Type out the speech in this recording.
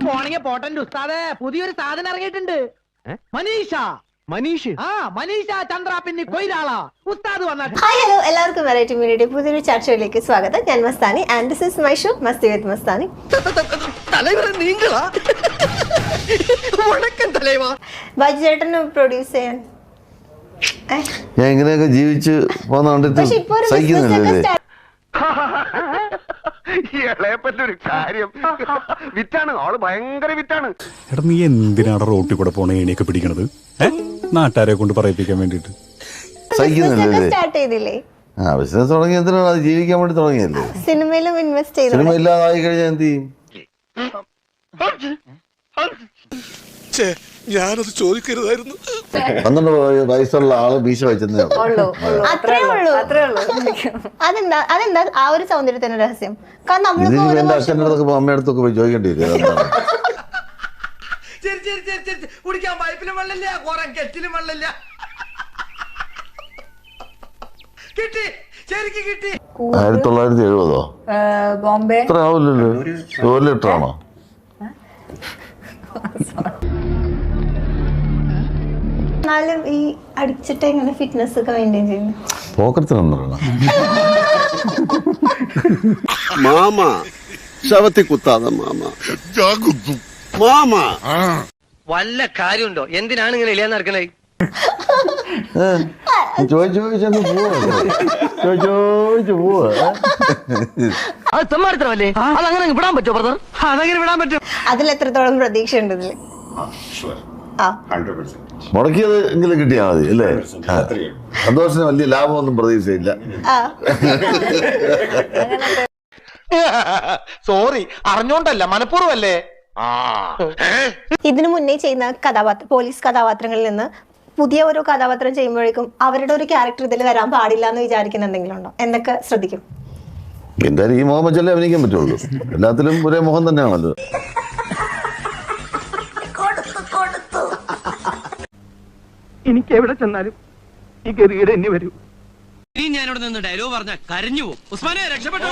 പോണെങ്കിൽ പോട്ടന്റെ ഉസ്താദേ പുതിയൊരു സാധനം ഇറങ്ങിയിട്ടുണ്ട്. മനീഷ മനീഷ ചന്ദ്ര പിന്നെ കൊയിലാളാ ഉസ്താദ് വന്നാ. ഹായ് ഹലോ എല്ലാവർക്കും വെറൈറ്റി മീഡിയയുടെ പുതിയൊരു ചാറ്റ് ഷോയിലേക്ക് സ്വാഗതം. ഞാൻ Mastani and this is my show Masti with Mastani. Baju ചേട്ടന് പ്രൊഡ്യൂസ് ചെയ്യാൻ ഞാൻ ഇങ്ങനെയൊക്കെ ജീവിച്ച് പോകുന്ന സഹിക്കുന്നില്ലേ? ഇളയപ്പറ്റൊരു കാര്യം വിറ്റാണ്, ആള് ഭയങ്കര വിറ്റാണ്. എടാ നീ എന്തിനാണ് റോട്ടിൽ കൂടെ പോണ ഏണിയൊക്കെ പിടിക്കണത്? നാട്ടുകാരെ കൊണ്ട് പറയിപ്പിക്കാൻ വേണ്ടിട്ട് സഹിക്കുന്നില്ലേ? സ്റ്റാർട്ട് ചെയ്തില്ലേ? ബിസിനസ് തുടങ്ങി എന്തിനാണ്? അത് ജീവിക്കാൻ വേണ്ടി തുടങ്ങിയല്ലേ? സിനിമയിലും ഇൻവെസ്റ്റ് ചെയ്തു. സിനിമ ഇല്ലാതായി കഴിഞ്ഞാൽ എന്ത് ചെയ്യും? ഞാനത് ചോദിക്കരുതായിരുന്നു. 12 വയസ്സുള്ള ആള് ഭീഷ വെച്ചെന്നേ അത്രേ ഉള്ളൂ. അതെന്താ ആ ഒരു സൗന്ദര്യത്തിന്റെ രഹസ്യം? കാരണം എന്റെ അച്ഛൻ്റെ അടുത്തൊക്കെ അമ്മയുടെ അടുത്തൊക്കെ പോയി ചോദിക്കേണ്ടി വരും. കുടിക്കാൻ പൈപ്പിലും വെള്ളമില്ല, കുറെ കെറ്റിലും വെള്ളമില്ല. കിട്ടി, ശരിക്കും കിട്ടി. 1970 ബോംബെ ഇത്ര ആവില്ലല്ലോ. 1 ലിറ്റർ ആണോ? എന്നാലും ഈ അടിച്ചിട്ട് എങ്ങനെ ഫിറ്റ്നസ് ഒക്കെ മെയിൻറ്റെയിൻ ചെയ്യുന്നു? പോക്കത്തിനൊന്നും മാമ ശവത്തി കുത്താതെ മാമ വല്ല കാര്യമുണ്ടോ? എന്തിനാണ് ഇങ്ങനെ ഇല്ലാന്ന് നടക്കണേ? ചോദിച്ചെന്ന് പോവാ. അത് തെമ്മാടിത്തരമല്ലേ? അതങ്ങനെ വിടാൻ പറ്റുമോ ബ്രദർ? അതങ്ങനെ വിടാൻ പറ്റും? അതിൽ എത്രത്തോളം പ്രതീക്ഷ ഉണ്ട് ഇതില്? മുടക്കിയത് എങ്കിലും കിട്ടിയാൽ മതി അല്ലേ? സന്തോഷത്തിന് വലിയ ലാഭമൊന്നും പ്രതീക്ഷയില്ല. സോറി, അറിഞ്ഞോണ്ടല്ല, മനഃപൂർവ്വല്ലേ. ഇതിനു മുന്നേ ചെയ്യുന്ന പോലീസ് കഥാപാത്രങ്ങളിൽ നിന്ന് പുതിയ ഓരോ കഥാപാത്രം ചെയ്യുമ്പോഴേക്കും അവരുടെ ഒരു ക്യാരക്ടർ ഇതിൽ വരാൻ പാടില്ല എന്ന് വിചാരിക്കുന്ന എന്തെങ്കിലും ഉണ്ടോ? എന്തൊക്കെ ശ്രദ്ധിക്കും? എന്തായാലും ഈ മുഖം വെച്ചല്ലേ അഭിനയിക്കാൻ പറ്റുള്ളൂ. എല്ലാത്തിലും ഒരേ മുഖം തന്നെയാണല്ലോ. എനിക്ക് എവിടെ ചെന്നാലും ഈ ഗതികേട് എന്നെ വരൂ. ഞാനിവിടെ നിന്ന് ഡയലോഗ് പറഞ്ഞ കരഞ്ഞു പോകും. ഉസ്മാനെ രക്ഷപ്പെട്ടോ.